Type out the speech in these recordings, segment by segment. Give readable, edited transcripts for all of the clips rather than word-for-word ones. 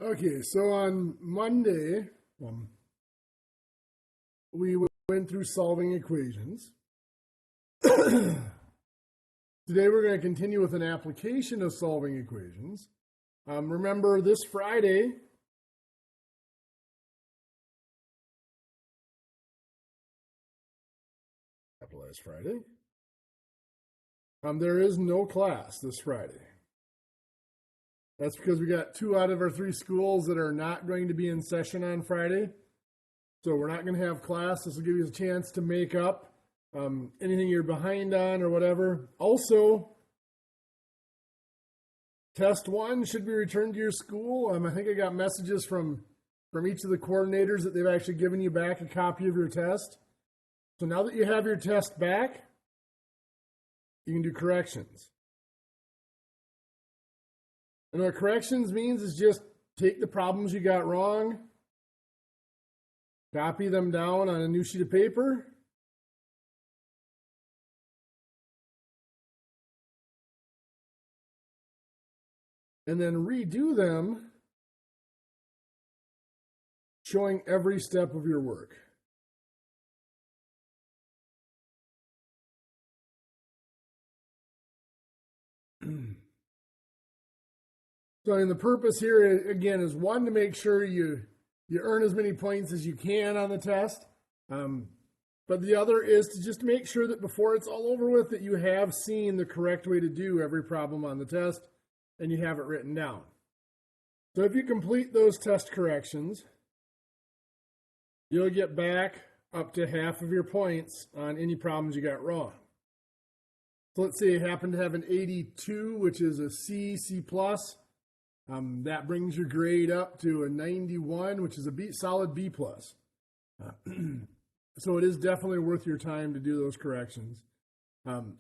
Okay, so on Monday, we went through solving equations. Today we're going to continue with an application of solving equations. Remember this Friday, capitalized Friday, there is no class this Friday. That's because we got 2 out of our 3 schools that are not going to be in session on Friday. So we're not going to have class. This will give you a chance to make up anything you're behind on or whatever. Also, test 1 should be returned to your school. I think I got messages from each of the coordinators that they've actually given you back a copy of your test. So now that you have your test back, you can do corrections. And what corrections means is just take the problems you got wrong, copy them down on a new sheet of paper, and then redo them, showing every step of your work. So the purpose here, again, is 1, to make sure you earn as many points as you can on the test. But the other is to just make sure that before it's all over with, that you have seen the correct way to do every problem on the test and you have it written down. So if you complete those test corrections, you'll get back up to half of your points on any problems you got wrong. So let's say you happen to have an 82, which is a C, C+. That brings your grade up to a 91, which is a solid B+. So it is definitely worth your time to do those corrections.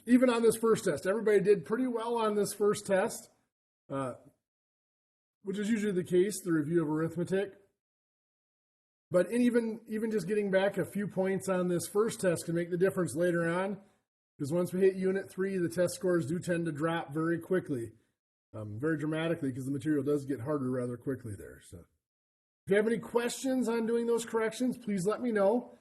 Even on this first test, everybody did pretty well on this first test, which is usually the case, the review of arithmetic. But even just getting back a few points on this first test can make the difference later on, because once we hit Unit 3, the test scores do tend to drop very quickly. Very dramatically, because the material does get harder rather quickly there. So if you have any questions on doing those corrections, please let me know.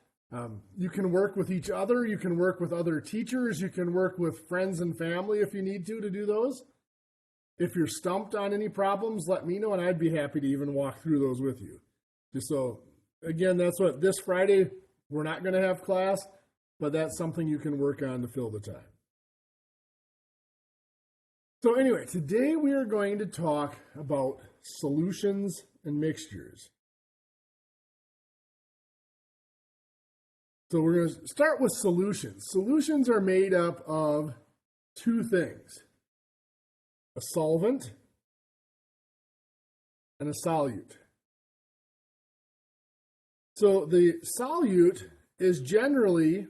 You can work with each other. You can work with other teachers. You can work with friends and family if you need to do those. If you're stumped on any problems, let me know, and I'd be happy to even walk through those with you. Just so, again, that's what this Friday, we're not going to have class, but that's something you can work on to fill the time. So anyway, today we are going to talk about solutions and mixtures. So we're going to start with solutions. Solutions are made up of 2 things: a solvent and a solute. So the solute is generally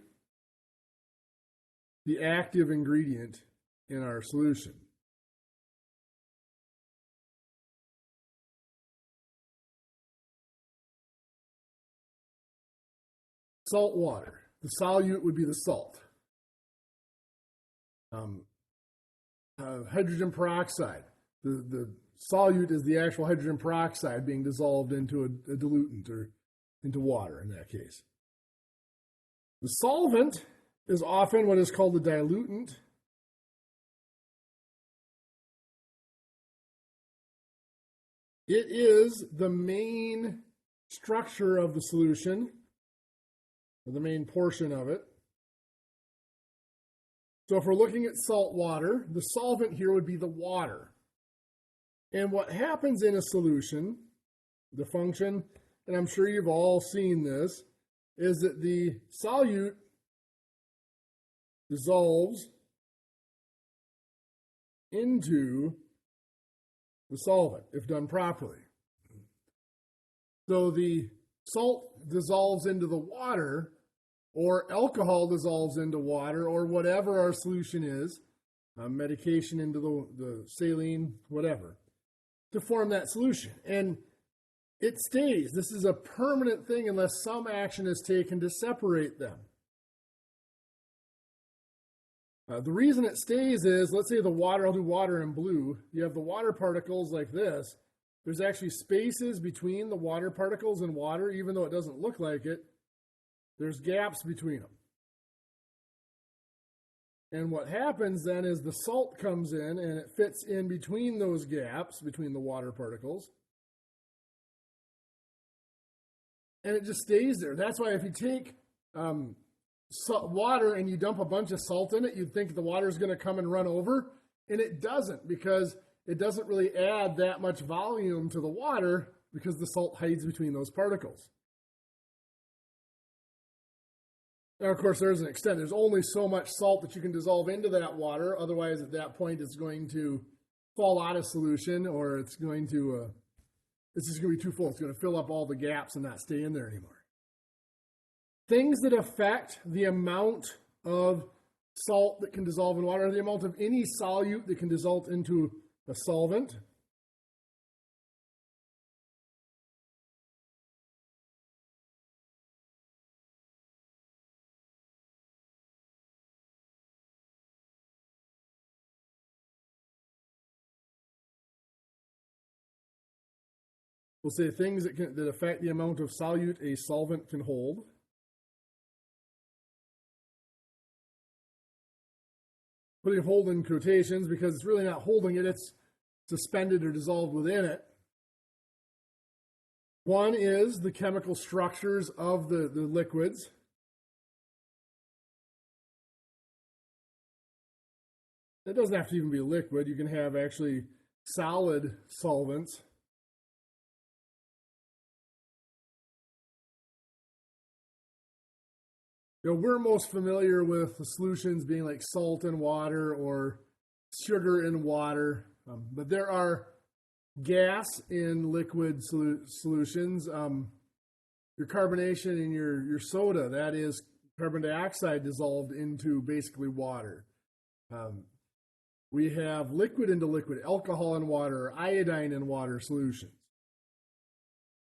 the active ingredient in our solution. Salt water. The solute would be the salt. Hydrogen peroxide. The solute is the actual hydrogen peroxide being dissolved into a diluent, or into water in that case. The solvent is often what is called a diluent. It is the main structure of the solution, the main portion of it. So if we're looking at salt water, the solvent here would be the water. And what happens in a solution, the function, and I'm sure you've all seen this, is that the solute dissolves into the solvent if done properly. So the salt dissolves into the water, or alcohol dissolves into water, or whatever our solution is, medication into the saline, whatever, to form that solution. And it stays. This is a permanent thing unless some action is taken to separate them. The reason it stays is, let's say the water, I'll do water in blue. You have the water particles like this. there's actually spaces between the water particles and water, even though it doesn't look like it. There's gaps between them. And what happens then is the salt comes in and it fits in between those gaps, between the water particles. And it just stays there. That's why if you take water and you dump a bunch of salt in it, you'd think the water is going to come and run over. And it doesn't, because it doesn't really add that much volume to the water because the salt hides between those particles. Now, of course, there's an extent. There's only so much salt that you can dissolve into that water. Otherwise, at that point, it's going to fall out of solution, or it's just going to be too full. It's going to fill up all the gaps and not stay in there anymore. Things that affect the amount of salt that can dissolve in water, the amount of any solute that can dissolve into a solvent. We'll say things that affect the amount of solute a solvent can hold. Putting hold in quotations because it's really not holding it, it's suspended or dissolved within it. One is the chemical structures of the liquids. It doesn't have to even be a liquid. You can have actually solid solvents. You know, we're most familiar with the solutions being like salt in water or sugar in water, but there are gas in liquid solutions. Your carbonation in your soda, that is carbon dioxide dissolved into basically water. We have liquid into liquid, alcohol in water, or iodine in water solutions.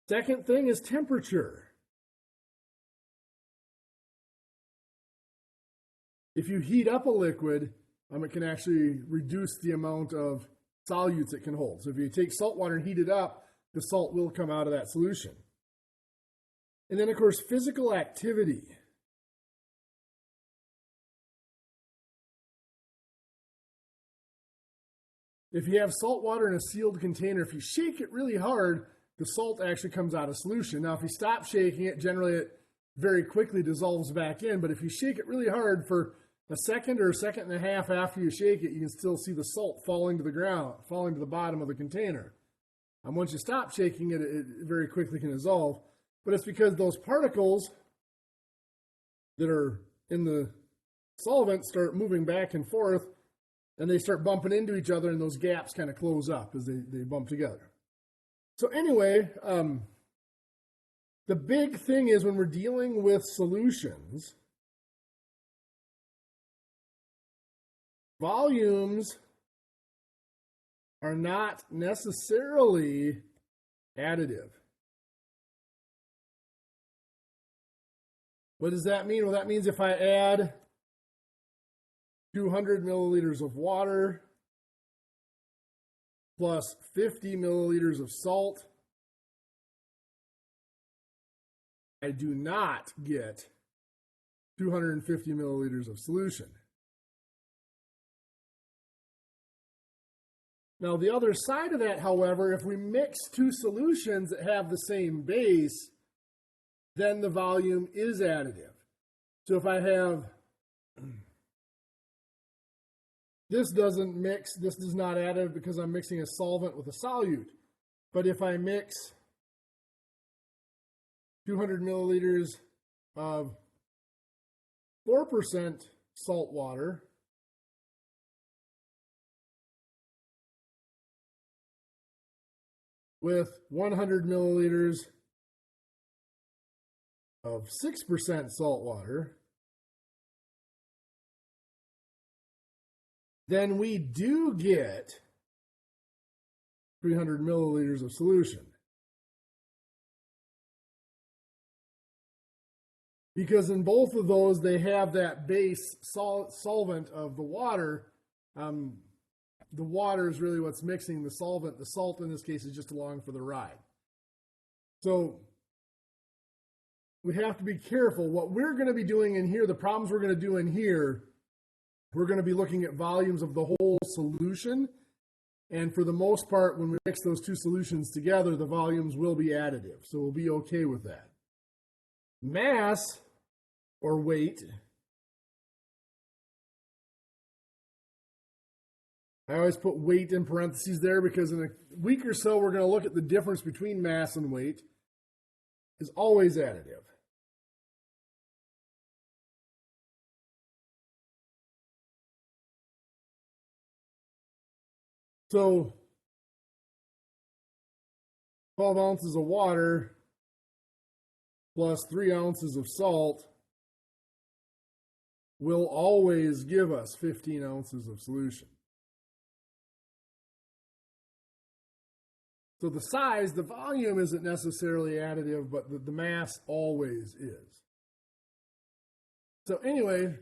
Second thing is temperature. If you heat up a liquid, it can actually reduce the amount of solutes it can hold. So if you take salt water and heat it up, the salt will come out of that solution. And then, of course, physical activity. If you have salt water in a sealed container, if you shake it really hard, the salt actually comes out of solution. Now, if you stop shaking it, generally it very quickly dissolves back in. But if you shake it really hard for a second or a second and a half after you shake it, you can still see the salt falling to the ground, falling to the bottom of the container. And once you stop shaking it, it very quickly can dissolve. But it's because those particles that are in the solvent start moving back and forth, and they start bumping into each other, and those gaps kind of close up as they bump together. So anyway, the big thing is when we're dealing with solutions, volumes are not necessarily additive. What does that mean? Well, that means if I add 200 milliliters of water plus 50 milliliters of salt, I do not get 250 milliliters of solution. Now, the other side of that, however, if we mix two solutions that have the same base, then the volume is additive. So if I have, this doesn't mix, this is not additive because I'm mixing a solvent with a solute. But if I mix 200 milliliters of 4% salt water with 100 milliliters of 6% salt water, then we do get 300 milliliters of solution. Because in both of those, they have that base solvent of the water. the water is really what's mixing the solvent. The salt in this case is just along for the ride. So we have to be careful. What we're going to be doing in here, the problems we're going to do in here, we're going to be looking at volumes of the whole solution. And for the most part, when we mix those two solutions together, the volumes will be additive. So we'll be okay with that. Mass, or weight, I always put weight in parentheses there because in a week or so, we're going to look at the difference between mass and weight, is always additive. So 12 ounces of water plus 3 ounces of salt will always give us 15 ounces of solution. So the size, the volume isn't necessarily additive, but the mass always is. So anyway,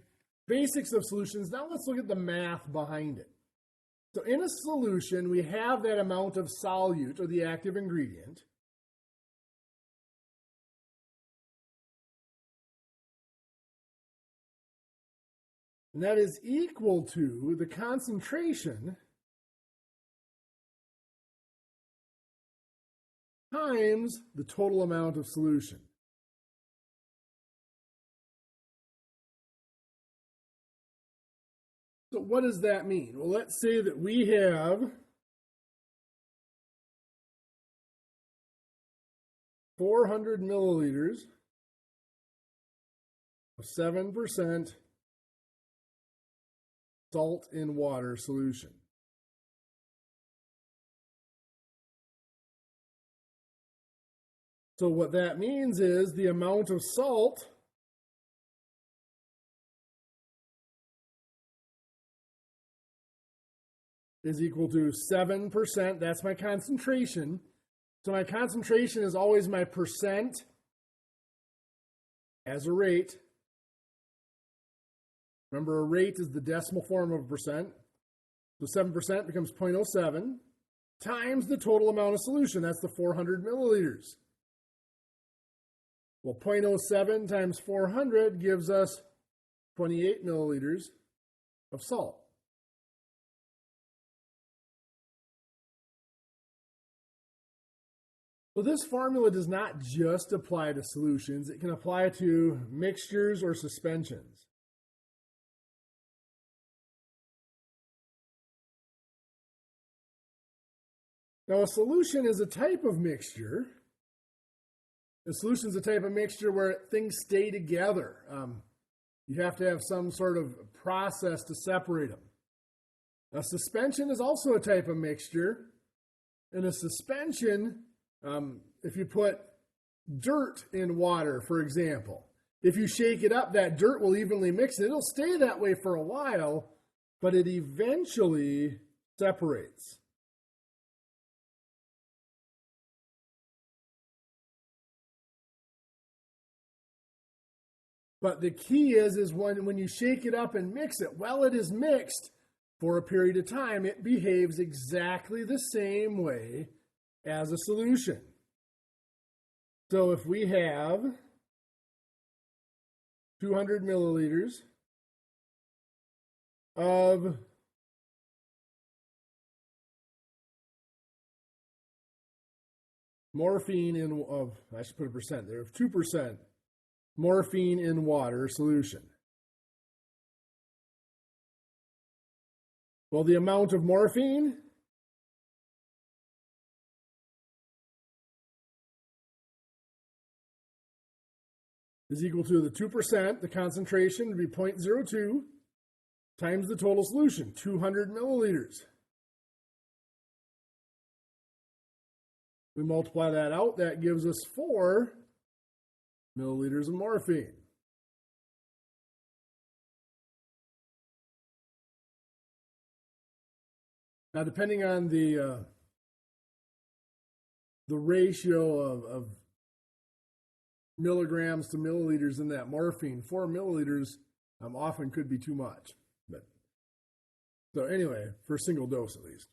basics of solutions. Now let's look at the math behind it. So in a solution, we have that amount of solute, or the active ingredient. And that is equal to the concentration times the total amount of solution. So what does that mean? Well, let's say that we have 400 milliliters of 7% salt in water solution. So what that means is the amount of salt is equal to 7%. That's my concentration. So my concentration is always my percent as a rate. Remember, a rate is the decimal form of a percent. So 7% becomes 0.07 times the total amount of solution. That's the 400 milliliters. Well, 0.07 times 400 gives us 28 milliliters of salt. So this formula does not just apply to solutions. It can apply to mixtures or suspensions. Now, a solution is a type of mixture. A solution is a type of mixture where things stay together. You have to have some sort of process to separate them. A suspension is also a type of mixture. In a suspension, if you put dirt in water, for example, if you shake it up, that dirt will evenly mix it. It'll stay that way for a while, but it eventually separates. But the key is when you shake it up and mix it, while it is mixed for a period of time, it behaves exactly the same way as a solution. So if we have 200 milliliters of morphine I should put a percent there, of 2% morphine in water solution. Well, the amount of morphine is equal to the 2%, the concentration would be 0.02 times the total solution, 200 milliliters. We multiply that out, that gives us 4 milliliters of morphine. Now, depending on the ratio of milligrams to milliliters in that morphine, 4 milliliters often could be too much. But So anyway, for a single dose at least.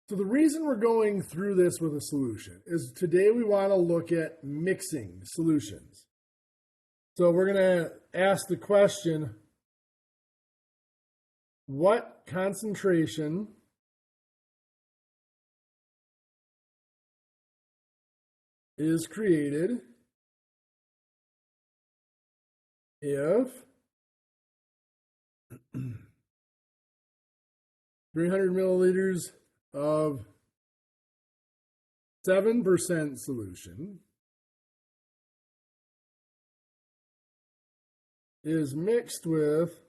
So the reason we're going through this with a solution is today we want to look at mixing solutions. So we're going to ask the question, what concentration is created if 300 milliliters of 7% solution is mixed with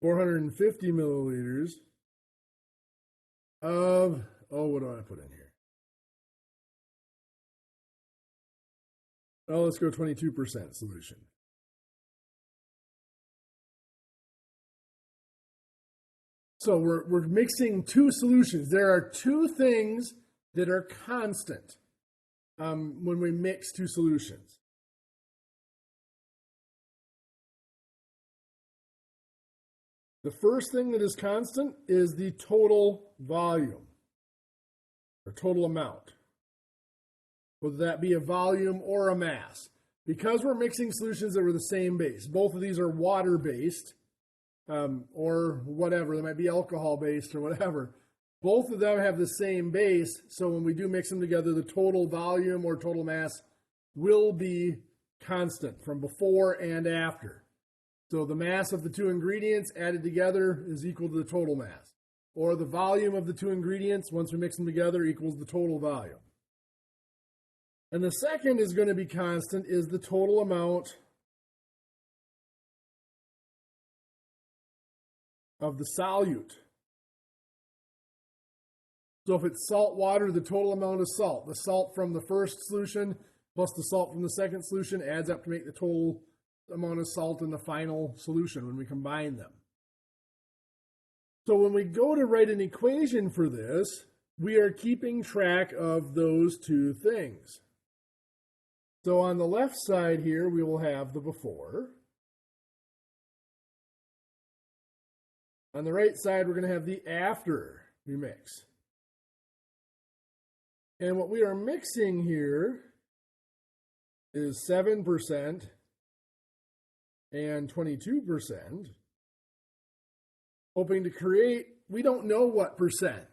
450 milliliters of, what do I put in here? Oh, let's go 22% solution. So we're mixing two solutions. There are two things that are constant when we mix two solutions. The first thing that is constant is the total volume, or total amount, whether that be a volume or a mass. Because we're mixing solutions that are the same base, both of these are water-based, or whatever, they might be alcohol-based or whatever. Both of them have the same base, so when we do mix them together, the total volume or total mass will be constant from before and after. So the mass of the two ingredients added together is equal to the total mass. Or the volume of the two ingredients, once we mix them together, equals the total volume. And the second is going to be constant, is the total amount of the solute. So if it's salt water, the total amount of salt. The salt from the first solution plus the salt from the second solution adds up to make the total amount of salt in the final solution when we combine them. So when we go to write an equation for this, we are keeping track of those two things. So on the left side here, we will have the before. On the right side, we're going to have the after we mix. And what we are mixing here is 7% and 22%, hoping to create, we don't know what percent.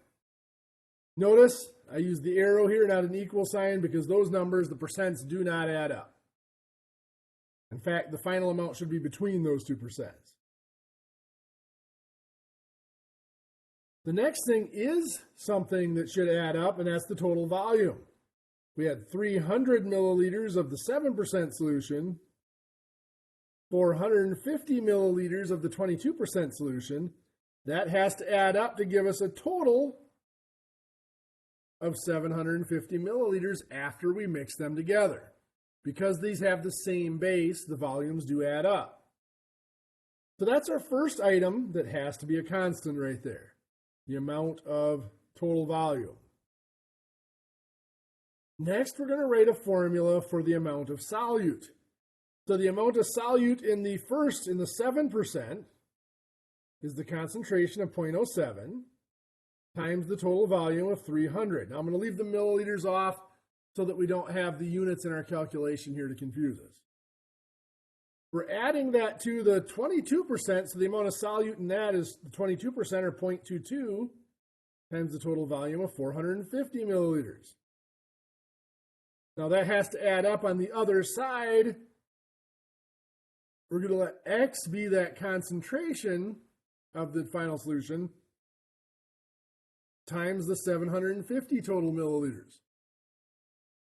Notice I use the arrow here, not an equal sign, because those numbers, the percents, do not add up. In fact, the final amount should be between those two percents. The next thing is something that should add up, and that's the total volume. We had 300 milliliters of the 7% solution, 450 milliliters of the 22% solution. That has to add up to give us a total of 750 milliliters after we mix them together. Because these have the same base, the volumes do add up. So that's our first item that has to be a constant right there. The amount of total volume. Next, we're going to write a formula for the amount of solute. So the amount of solute in the 7%, is the concentration of 0.07 times the total volume of 300. Now I'm going to leave the milliliters off so that we don't have the units in our calculation here to confuse us. We're adding that to the 22%, so the amount of solute in that is the 22% or 0.22 times the total volume of 450 milliliters. Now that has to add up on the other side. We're going to let X be that concentration of the final solution times the 750 total milliliters.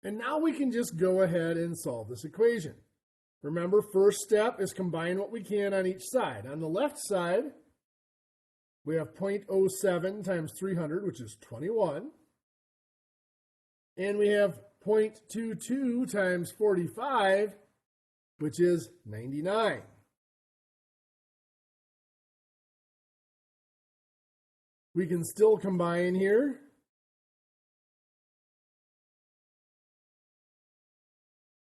And now we can just go ahead and solve this equation. Remember, first step is combine what we can on each side. On the left side, we have 0.07 times 300, which is 21. And we have 0.22 times 45, which is 99. We can still combine here.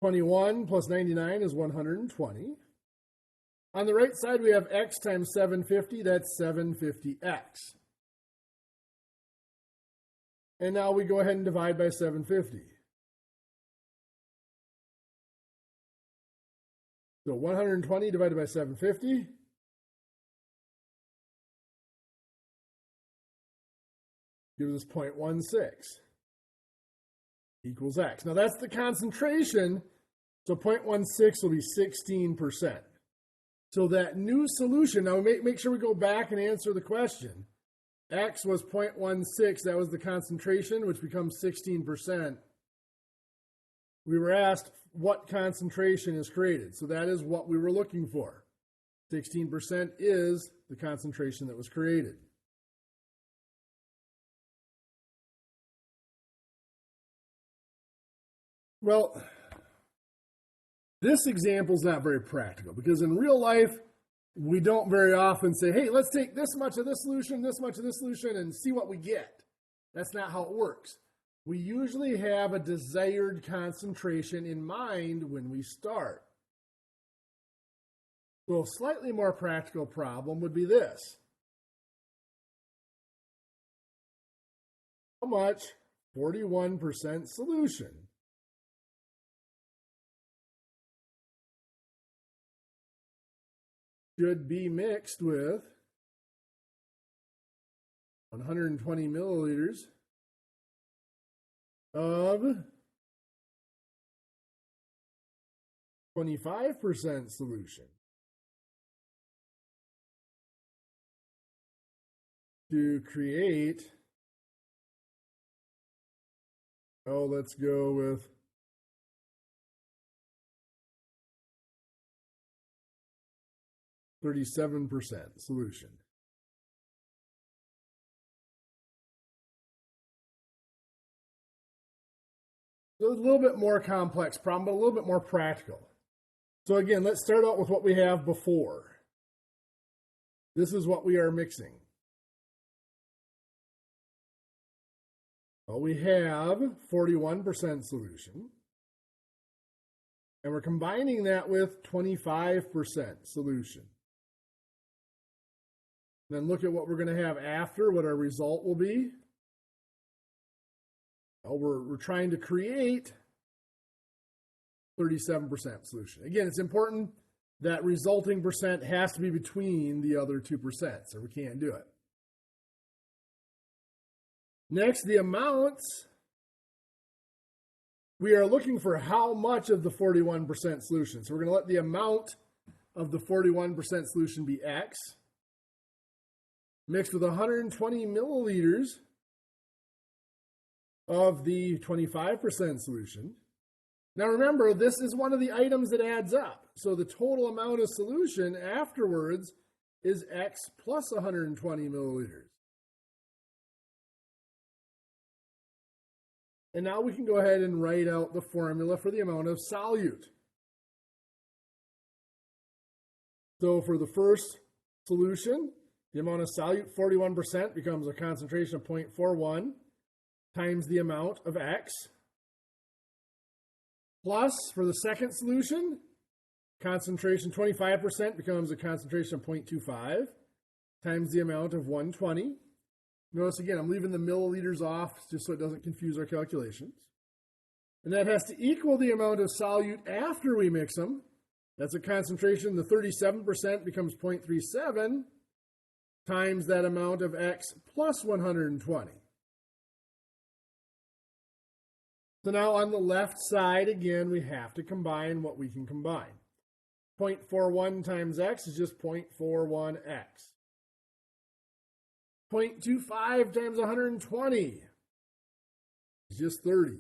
21 plus 99 is 120. On the right side, we have x times 750. That's 750x. And now we go ahead and divide by 750. So 120 divided by 750 gives us 0.16 equals x. Now that's the concentration, so 0.16 will be 16%. So that new solution, now make sure we go back and answer the question. X was 0.16, that was the concentration, which becomes 16%. We were asked what concentration is created, so that is what we were looking for. 16% is the concentration that was created. Well, this example is not very practical because in real life, we don't very often say, hey, let's take this much of this solution, this much of this solution, and see what we get. That's not how it works. We usually have a desired concentration in mind when we start. So a slightly more practical problem would be this. How much 41% solution should be mixed with 120 milliliters of 25% solution to create, let's go with 37% solution. So it's a little bit more complex problem, but a little bit more practical. So again, let's start out with what we have before. This is what we are mixing. Well, we have 41% solution, and we're combining that with 25% solution. Then look at what we're going to have after, what our result will be. Well, we're trying to create 37% solution. Again, it's important that resulting percent has to be between the other 2%, or we can't do it. Next, the amounts. We are looking for how much of the 41% solution. So we're going to let the amount of the 41% solution be X, mixed with 120 milliliters of the 25% solution. Now remember, this is one of the items that adds up. So the total amount of solution afterwards is X plus 120 milliliters. And now we can go ahead and write out the formula for the amount of solute. So for the first solution, the amount of solute, 41%, becomes a concentration of 0.41 times the amount of X. Plus, for the second solution, concentration 25% becomes a concentration of 0.25 times the amount of 120. Notice again, I'm leaving the milliliters off just so it doesn't confuse our calculations. And that has to equal the amount of solute after we mix them. That's a concentration. The 37% becomes 0.37 times that amount of X plus 120. So now on the left side, again, we have to combine what we can combine. 0.41 times X is just 0.41X. 0.25 times 120 is just 30.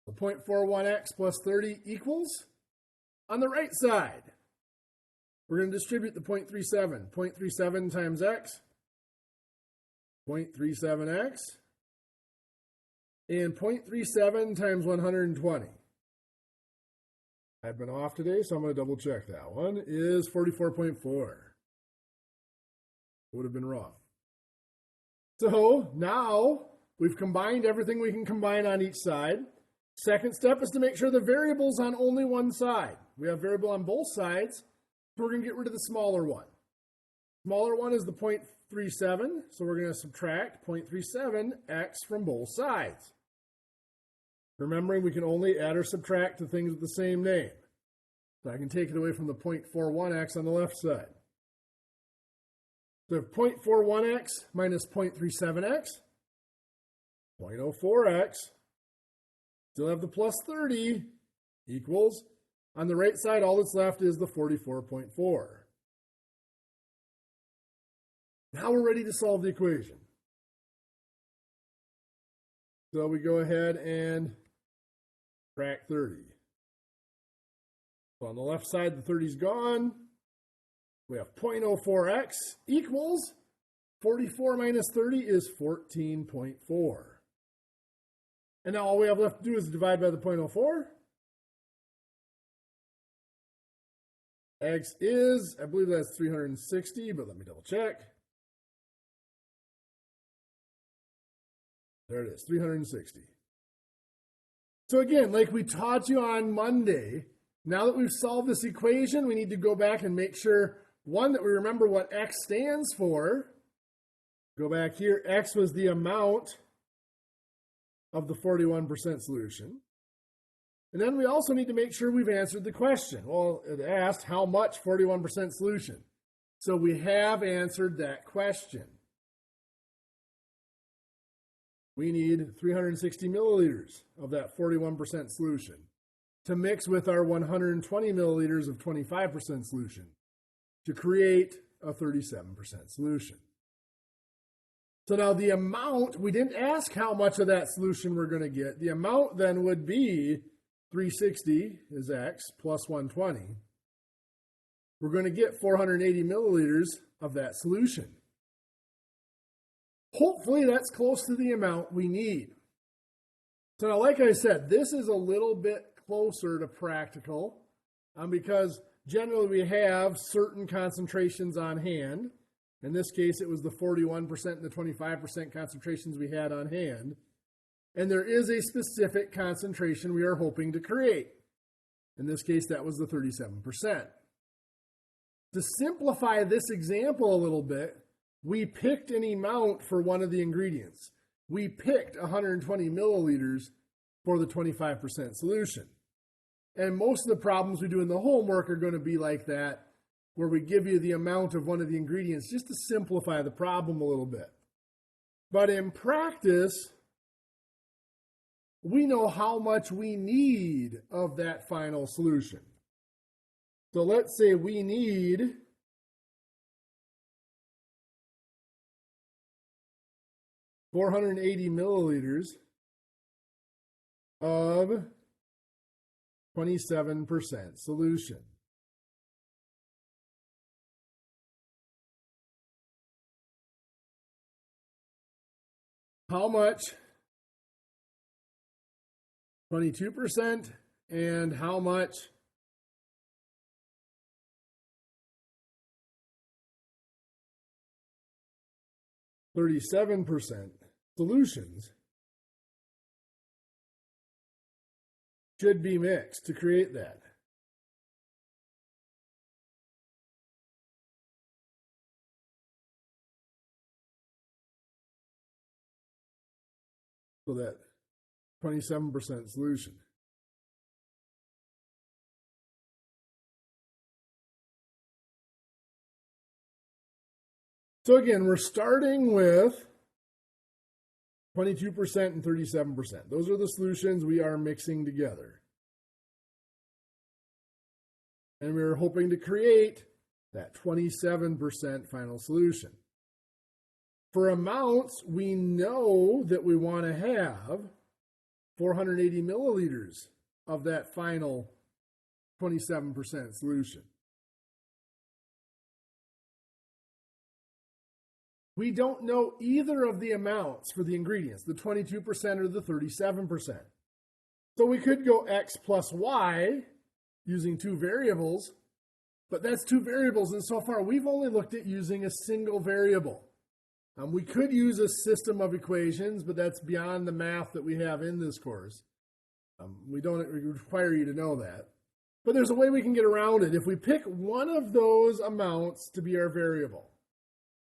So 0.41X plus 30 equals, on the right side, we're going to distribute the 0.37. 0.37 times X, 0.37X, and 0.37 times 120. I've been off today, so I'm going to double check that one. Is 44.4. Would have been wrong. So now we've combined everything we can combine on each side. Second step is to make sure the variable's on only one side. We have variable on both sides, so we're going to get rid of the smaller one. Smaller one is the 0.37, so we're going to subtract 0.37x from both sides. Remembering we can only add or subtract to things with the same name. So I can take it away from the 0.41x on the left side. So 0.41x minus 0.37x, 0.04x, still have the plus 30, equals, on the right side, all that's left is the 44.4. Now we're ready to solve the equation. So we go ahead and subtract 30. So on the left side, the 30 is gone. We have 0.04x equals 44 minus 30 is 14.4. And now all we have left to do is divide by the 0.04. X is, I believe that's 360, but let me double check. There it is, 360. So again, like we taught you on Monday, now that we've solved this equation, we need to go back and make sure, one, that we remember what X stands for. Go back here, X was the amount of the 41% solution. And then we also need to make sure we've answered the question. Well, it asked how much 41% solution. So we have answered that question. We need 360 milliliters of that 41% solution to mix with our 120 milliliters of 25% solution to create a 37% solution. So now the amount, we didn't ask how much of that solution we're going to get. The amount then would be 360 is X plus 120. We're going to get 480 milliliters of that solution. Hopefully that's close to the amount we need. So now, like I said, this is a little bit closer to practical because generally we have certain concentrations on hand. In this case, it was the 41% and the 25% concentrations we had on hand. And there is a specific concentration we are hoping to create. In this case, that was the 37%. To simplify this example a little bit, we picked an amount for one of the ingredients. We picked 120 milliliters for the 25% solution. And most of the problems we do in the homework are going to be like that, where we give you the amount of one of the ingredients just to simplify the problem a little bit. But in practice, we know how much we need of that final solution. So let's say we need 480 milliliters of 27% solution. How much 22% and how much 37% solutions should be mixed to create that. So that 27% solution. So again, we're starting with 22% and 37%. Those are the solutions we are mixing together. And we're hoping to create that 27% final solution. For amounts, we know that we want to have 480 milliliters of that final 27% solution. We don't know either of the amounts for the ingredients, the 22% or the 37%. So we could go X plus Y using two variables, but that's two variables, and so far we've only looked at using a single variable. We could use a system of equations, but that's beyond the math that we have in this course. We don't require you to know that. But there's a way we can get around it. If we pick one of those amounts to be our variable,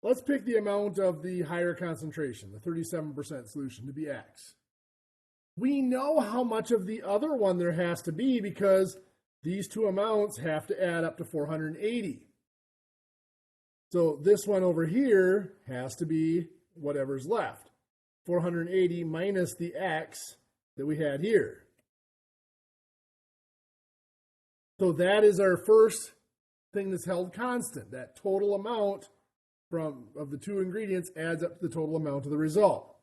let's pick the amount of the higher concentration, the 37% solution, to be X. We know how much of the other one there has to be because these two amounts have to add up to 480. So this one over here has to be whatever's left. 480 minus the X that we had here. So that is our first thing that's held constant. That total amount of the two ingredients adds up to the total amount of the result.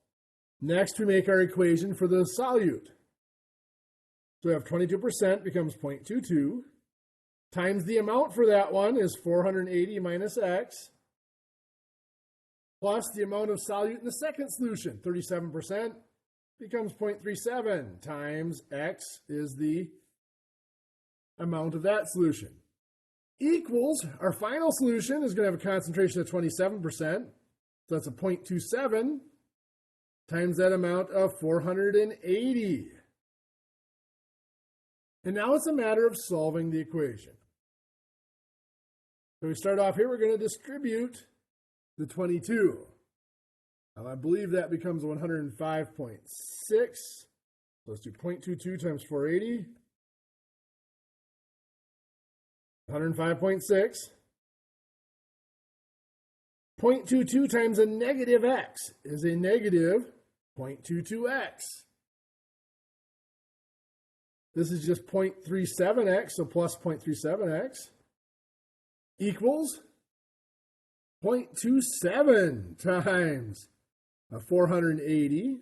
Next, we make our equation for the solute. So we have 22% becomes 0.22 times the amount for that one is 480 minus X plus the amount of solute in the second solution, 37%, becomes 0.37 times X is the amount of that solution. Equals, our final solution is going to have a concentration of 27%. So that's a 0.27 times that amount of 480. And now it's a matter of solving the equation. So we start off here, we're going to distribute the 22. I believe that becomes 105.6. So let's do 0.22 times 480. 105.6. 0.22 times a negative X is a negative 0.22X. This is just 0.37X, so plus 0.37X equals 0.27 times 480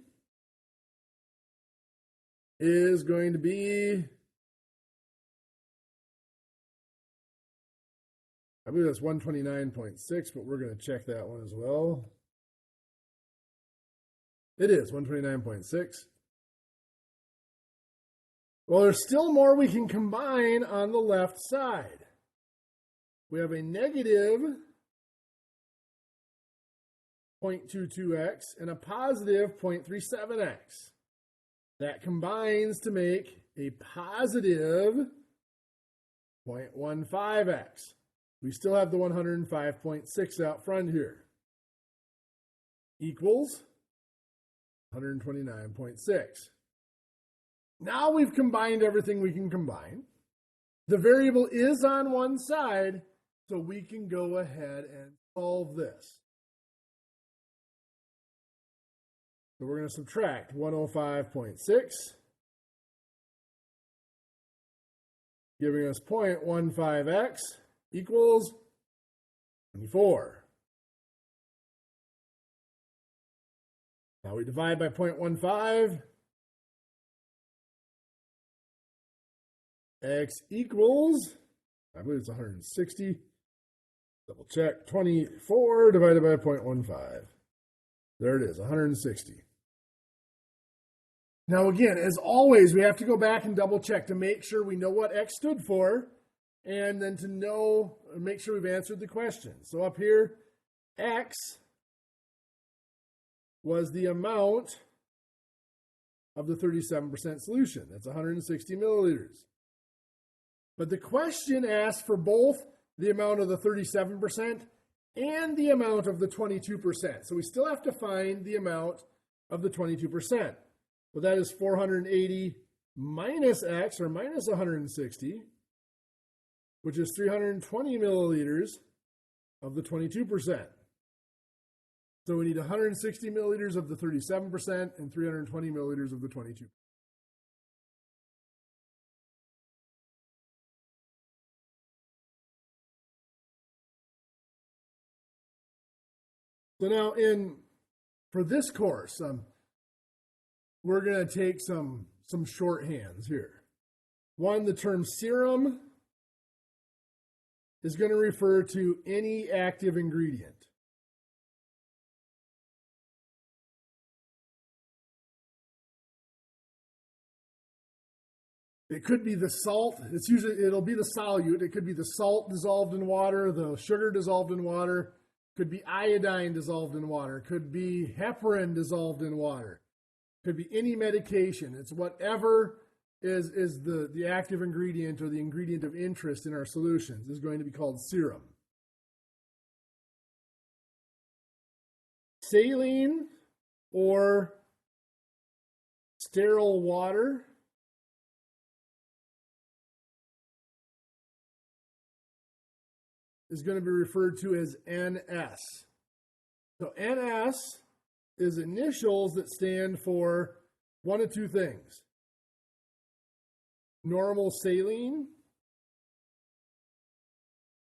is going to be, I believe that's 129.6, but we're going to check that one as well. It is 129.6. Well, there's still more we can combine on the left side. We have a negative 0.22x and a positive 0.37x. That combines to make a positive 0.15x. We still have the 105.6 out front here. Equals 129.6. Now we've combined everything we can combine. The variable is on one side, so we can go ahead and solve this. So we're going to subtract 105.6, giving us 0.15x equals 24. Now we divide by 0.15. X equals, I believe it's 160. Double check, 24 divided by 0.15. There it is, 160. Now again, as always, we have to go back and double check to make sure we know what X stood for, and then to know, make sure we've answered the question. So up here, X was the amount of the 37% solution. That's 160 milliliters. But the question asks for both the amount of the 37% and the amount of the 22%. So we still have to find the amount of the 22%. Well, that is 480 minus X, or minus 160, which is 320 milliliters of the 22%. So we need 160 milliliters of the 37% and 320 milliliters of the 22%. So now for this course, we're going to take some shorthands here. One, the term serum is going to refer to any active ingredient. It could be the salt. It'll be the solute. It could be the salt dissolved in water, the sugar dissolved in water. Could be iodine dissolved in water. Could be heparin dissolved in water. Could be any medication. It's whatever is the active ingredient or the ingredient of interest in our solutions is going to be called serum. Saline or sterile water is going to be referred to as NS. So NS is initials that stand for one of two things. Normal saline,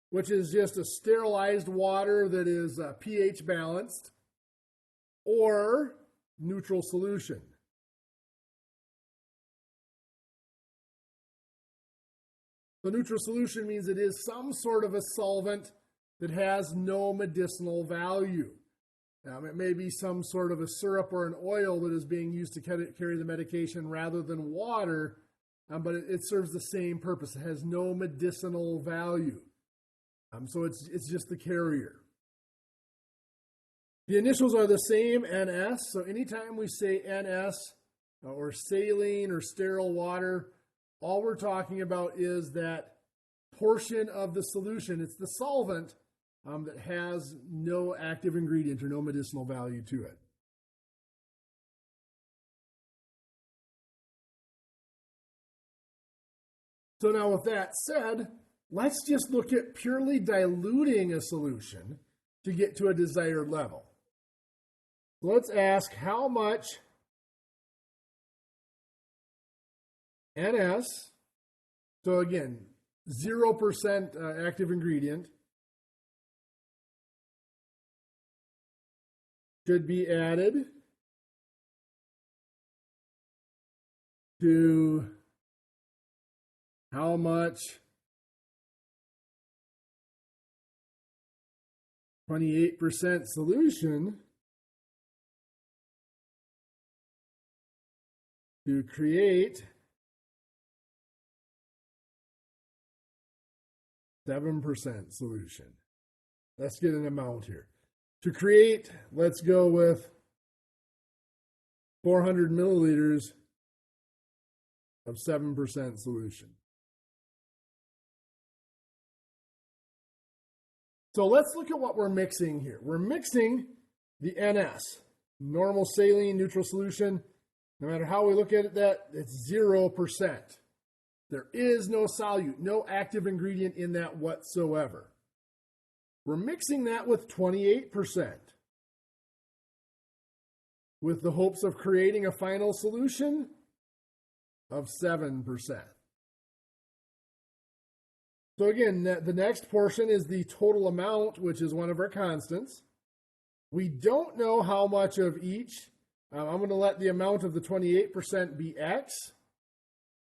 which is just a sterilized water that is pH balanced, or neutral solution. The neutral solution means it is some sort of a solvent that has no medicinal value. It may be some sort of a syrup or an oil that is being used to carry the medication rather than water, but it serves the same purpose. It has no medicinal value. So it's just the carrier. The initials are the same, NS. So anytime we say NS or saline or sterile water, all we're talking about is that portion of the solution. It's the solvent that has no active ingredient or no medicinal value to it. So now with that said, let's just look at purely diluting a solution to get to a desired level. Let's ask how much NS, so again, 0% active ingredient, should be added to how much 28% solution to create 7% solution. Let's get an amount here. To create, let's go with 400 milliliters of 7% solution. So let's look at what we're mixing here. We're mixing the NS, normal saline neutral solution. No matter how we look at it, it's 0%. There is no solute, no active ingredient in that whatsoever. We're mixing that with 28% with the hopes of creating a final solution of 7%. So again, the next portion is the total amount, which is one of our constants. We don't know how much of each. I'm going to let the amount of the 28% be X.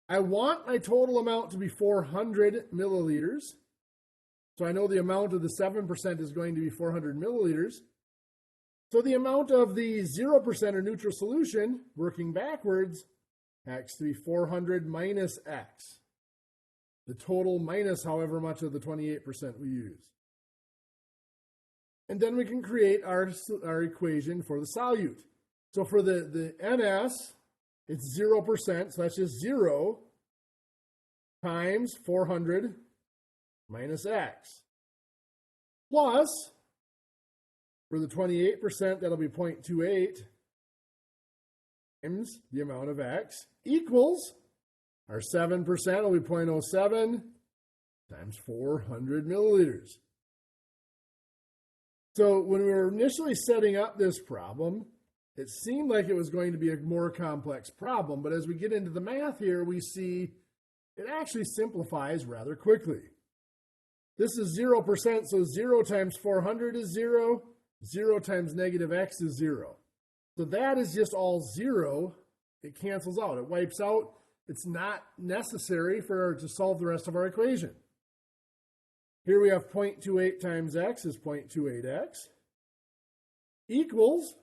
I want my total amount to be 400 milliliters. So I know the amount of the 7% is going to be 400 milliliters. So the amount of the 0% or neutral solution, working backwards, X to be 400 minus X. The total minus however much of the 28% we use. And then we can create our equation for the solute. So for the NS, it's 0%, so that's just 0 times 400 minus X. Plus, for the 28%, that'll be 0.28 times the amount of X equals our 7% will be 0.07 times 400 milliliters. So when we were initially setting up this problem, it seemed like it was going to be a more complex problem, but as we get into the math here, we see it actually simplifies rather quickly. This is 0%, so 0 times 400 is 0, 0 times negative X is 0. So that is just all 0. It cancels out, it wipes out. It's not necessary to solve the rest of our equation. Here we have 0.28 times X is 0.28X equals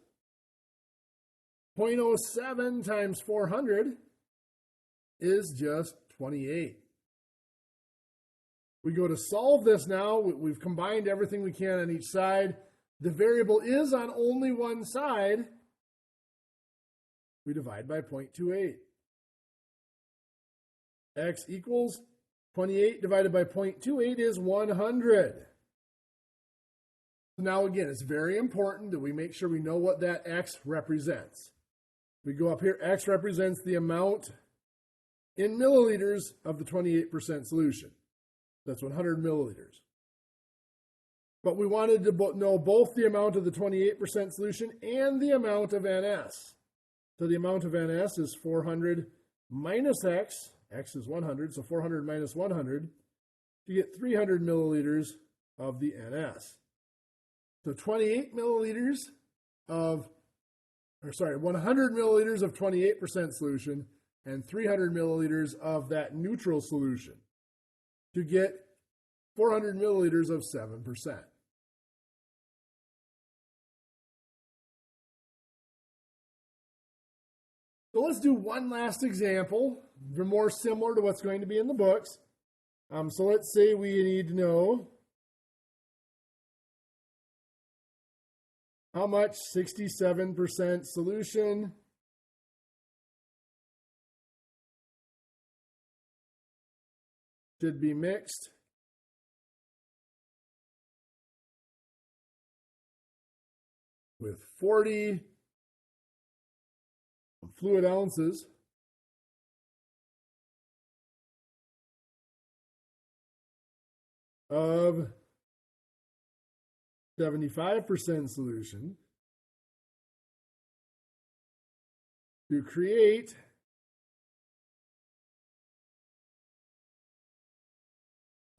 0.07 times 400 is just 28. We go to solve this now. We've combined everything we can on each side. The variable is on only one side. We divide by 0.28. X equals 28 divided by 0.28 is 100. Now again, it's very important that we make sure we know what that X represents. We go up here, X represents the amount in milliliters of the 28% solution. That's 100 milliliters. But we wanted to know both the amount of the 28% solution and the amount of NS. So the amount of NS is 400 minus X. X is 100, so 400 minus 100. You get 300 milliliters of the NS. So 100 milliliters of 28% solution and 300 milliliters of that neutral solution to get 400 milliliters of 7%. So let's do one last example, more similar to what's going to be in the books. So let's say we need to know how much 67% solution should be mixed with 40 fluid ounces of 75% solution to create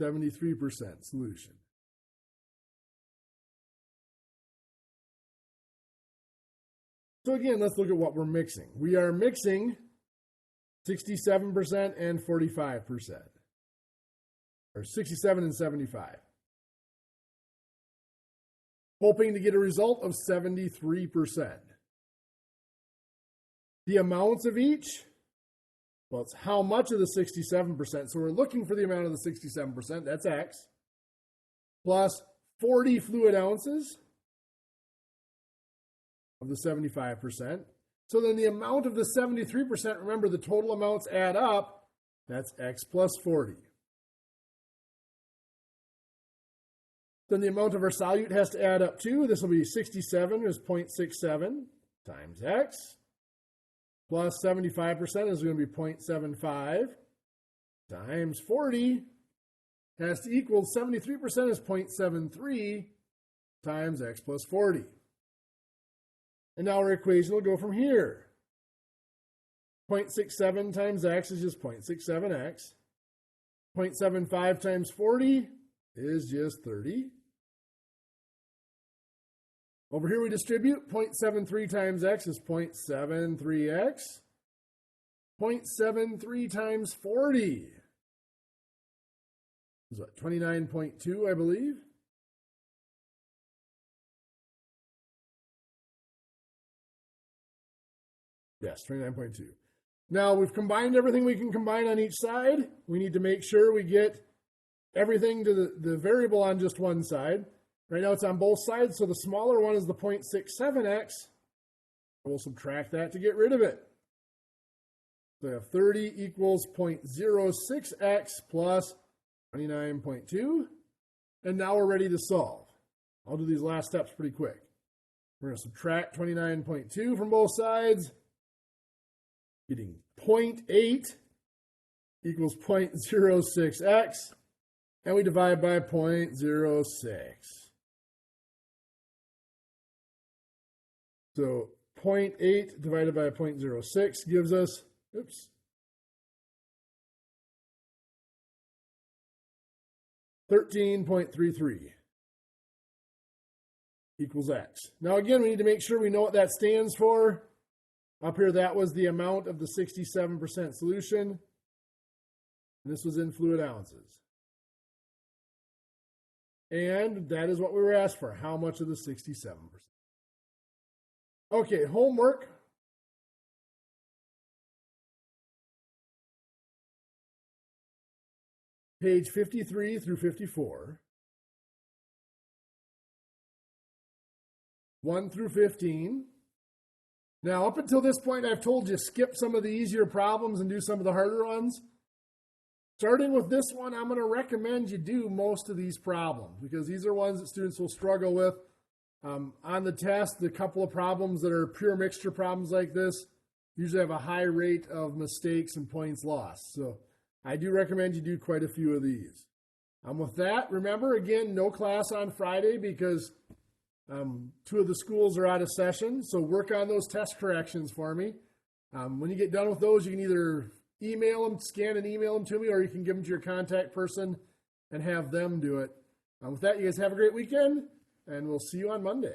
73% solution. So again, let's look at what we're mixing. We are mixing 67% and 45%, or 67 and 75. Hoping to get a result of 73%. The amounts of each, well, it's how much of the 67%. So we're looking for the amount of the 67%, that's X, plus 40 fluid ounces of the 75%. So then the amount of the 73%, remember the total amounts add up, that's X plus 40. Then the amount of our solute has to add up too. This will be 67 is 0.67 times X, plus 75% is going to be 0.75 times 40 has to equal 73% is 0.73 times X plus 40. And now our equation will go from here. 0.67 times X is just 0.67X. 0.75 times 40 is just 30. Over here we distribute. 0.73 times X is 0.73X. 0.73 times 40 is what, 29.2, I believe? Yes, 29.2. Now we've combined everything we can combine on each side. We need to make sure we get everything to the variable on just one side. Right now it's on both sides, so the smaller one is the 0.67X. We'll subtract that to get rid of it. So we have 30 equals 0.06X plus 29.2. And now we're ready to solve. I'll do these last steps pretty quick. We're going to subtract 29.2 from both sides. Getting 0.8 equals 0.06X, and we divide by 0.06. So 0.8 divided by 0.06 gives us, 13.33 equals X. Now again, we need to make sure we know what that stands for. Up here, that was the amount of the 67% solution. And this was in fluid ounces. And that is what we were asked for, how much of the 67%. Okay, homework. Page 53 through 54. 1 through 15. Now, up until this point, I've told you skip some of the easier problems and do some of the harder ones. starting with this one, I'm going to recommend you do most of these problems because these are ones that students will struggle with. On the test, the couple of problems that are pure mixture problems like this usually have a high rate of mistakes and points lost. So I do recommend you do quite a few of these. With that, remember, again, no class on Friday because 2 of the schools are out of session. So work on those test corrections for me. When you get done with those, you can either email them, scan and email them to me, or you can give them to your contact person and have them do it. With that, you guys have a great weekend, and we'll see you on Monday.